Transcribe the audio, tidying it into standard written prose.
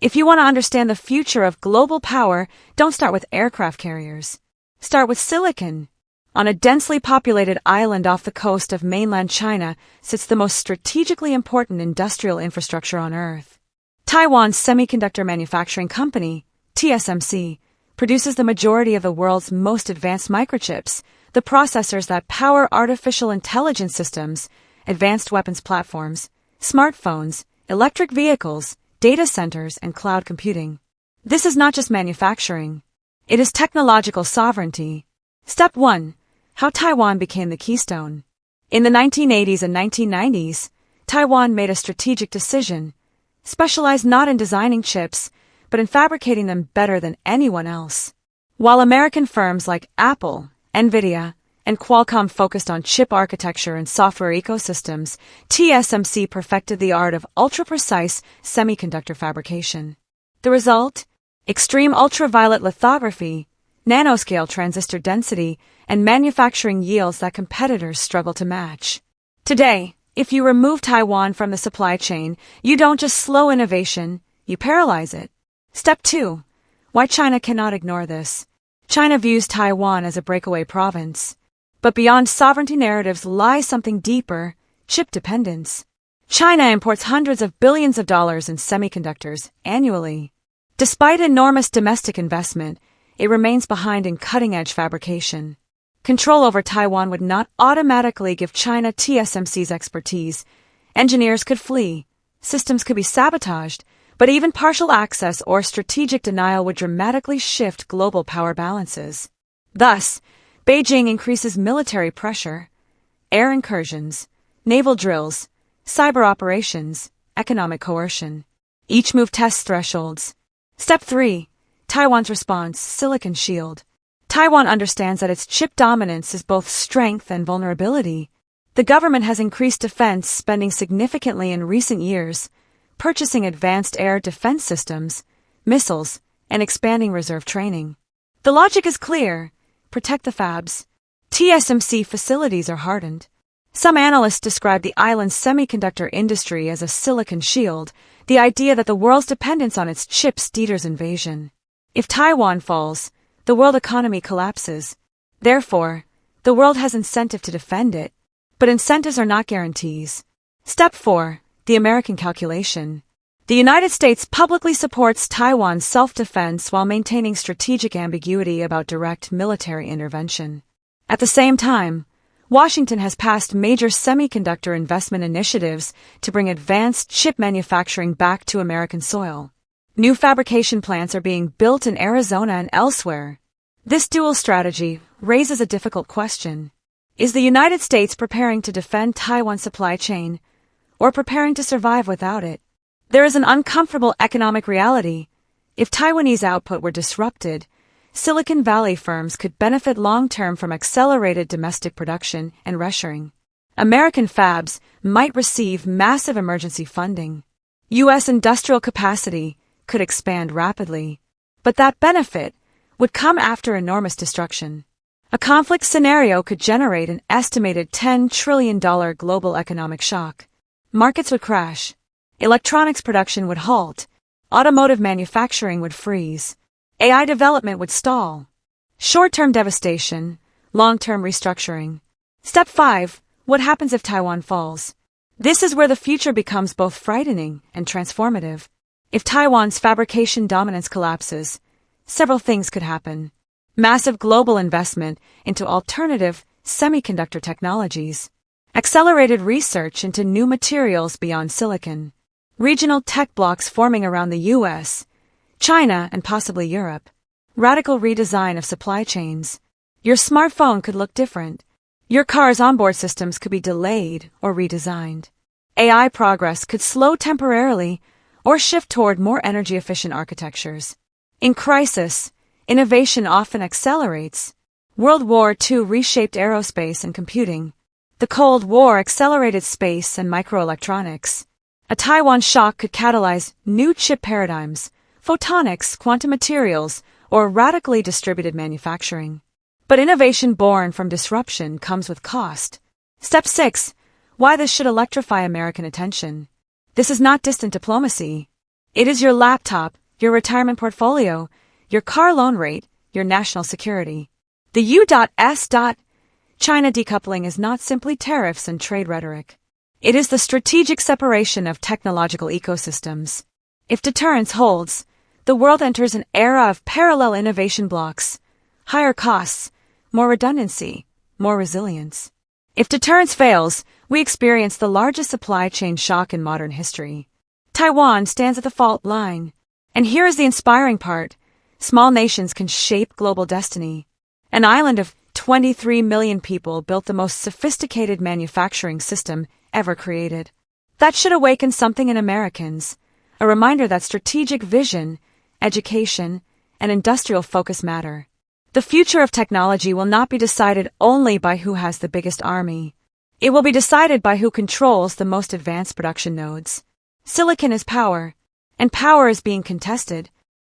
If you want to understand the future of global power, don't start with aircraft carriers. Start with silicon. On a densely populated island off the coast of mainland China sits the most strategically important industrial infrastructure on Earth. Taiwan's Semiconductor Manufacturing Company, TSMC, produces the majority of the world's most advanced microchips, the processors that power artificial intelligence systems, advanced weapons platforms, smartphones, electric vehicles, data centers, and cloud computing. This is not just manufacturing. It is technological sovereignty. Step 1. How Taiwan became the keystone. In the 1980s and 1990s, Taiwan made a strategic decision, specialized not in designing chips, but in fabricating them better than anyone else. While American firms like Apple, Nvidia, and Qualcomm focused on chip architecture and software ecosystems, TSMC perfected the art of ultra-precise semiconductor fabrication. The result? Extreme ultraviolet lithography, nanoscale transistor density, and manufacturing yields that competitors struggle to match. Today, if you remove Taiwan from the supply chain, you don't just slow innovation, you paralyze it. Step 2. Why China cannot ignore this. China views Taiwan as a breakaway province. But beyond sovereignty narratives lies something deeper, chip dependence. China imports hundreds of billions of dollars in semiconductors annually. Despite enormous domestic investment, it remains behind in cutting-edge fabrication. Control over Taiwan would not automatically give China TSMC's expertise. Engineers could flee, systems could be sabotaged, but even partial access or strategic denial would dramatically shift global power balances. Thus, Beijing increases military pressure, air incursions, naval drills, cyber operations, economic coercion. Each move tests thresholds. Step 3. Taiwan's response, silicon shield. Taiwan understands that its chip dominance is both strength and vulnerability. The government has increased defense spending significantly in recent years, purchasing advanced air defense systems, missiles, and expanding reserve training. The logic is clear. Protect the fabs. TSMC facilities are hardened. Some analysts describe the island's semiconductor industry as a silicon shield, the idea that the world's dependence on its chips deters invasion. If Taiwan falls, the world economy collapses. Therefore, the world has incentive to defend it. But incentives are not guarantees. Step 4. The American calculation. The United States publicly supports Taiwan's self-defense while maintaining strategic ambiguity about direct military intervention. At the same time, Washington has passed major semiconductor investment initiatives to bring advanced chip manufacturing back to American soil. New fabrication plants are being built in Arizona and elsewhere. This dual strategy raises a difficult question. Is the United States preparing to defend Taiwan's supply chain, or preparing to survive without it? There is an uncomfortable economic reality. If Taiwanese output were disrupted, Silicon Valley firms could benefit long-term from accelerated domestic production and reshoring. American fabs might receive massive emergency funding. U.S. industrial capacity could expand rapidly. But that benefit would come after enormous destruction. A conflict scenario could generate an estimated $10 trillion global economic shock. Markets would crash. Electronics production would halt. Automotive manufacturing would freeze. AI development would stall. Short-term devastation, long-term restructuring. Step 5. What happens if Taiwan falls? This is where the future becomes both frightening and transformative. If Taiwan's fabrication dominance collapses, several things could happen. Massive global investment into alternative semiconductor technologies. Accelerated research into new materials beyond silicon. Regional tech blocks forming around the U.S., China, and possibly Europe. Radical redesign of supply chains. Your smartphone could look different. Your car's onboard systems could be delayed or redesigned. AI progress could slow temporarily or shift toward more energy-efficient architectures. In crisis, innovation often accelerates. World War II reshaped aerospace and computing. The Cold War accelerated space and microelectronics. A Taiwan shock could catalyze new chip paradigms, photonics, quantum materials, or radically distributed manufacturing. But innovation born from disruption comes with cost. Step 6. Why this should electrify American attention. This is not distant diplomacy. It is your laptop, your retirement portfolio, your car loan rate, your national security. The U.S. China decoupling is not simply tariffs and trade rhetoric. It is the strategic separation of technological ecosystems. If deterrence holds, the world enters an era of parallel innovation blocks, higher costs, more redundancy, more resilience. If deterrence fails, we experience the largest supply chain shock in modern history. Taiwan stands at the fault line. And here is the inspiring part. Small nations can shape global destiny. An island of 23 million people built the most sophisticated manufacturing system ever created. That should awaken something in Americans, a reminder that strategic vision, education, and industrial focus matter. The future of technology will not be decided only by who has the biggest army. It will be decided by who controls the most advanced production nodes. Silicon is power, and power is being contested,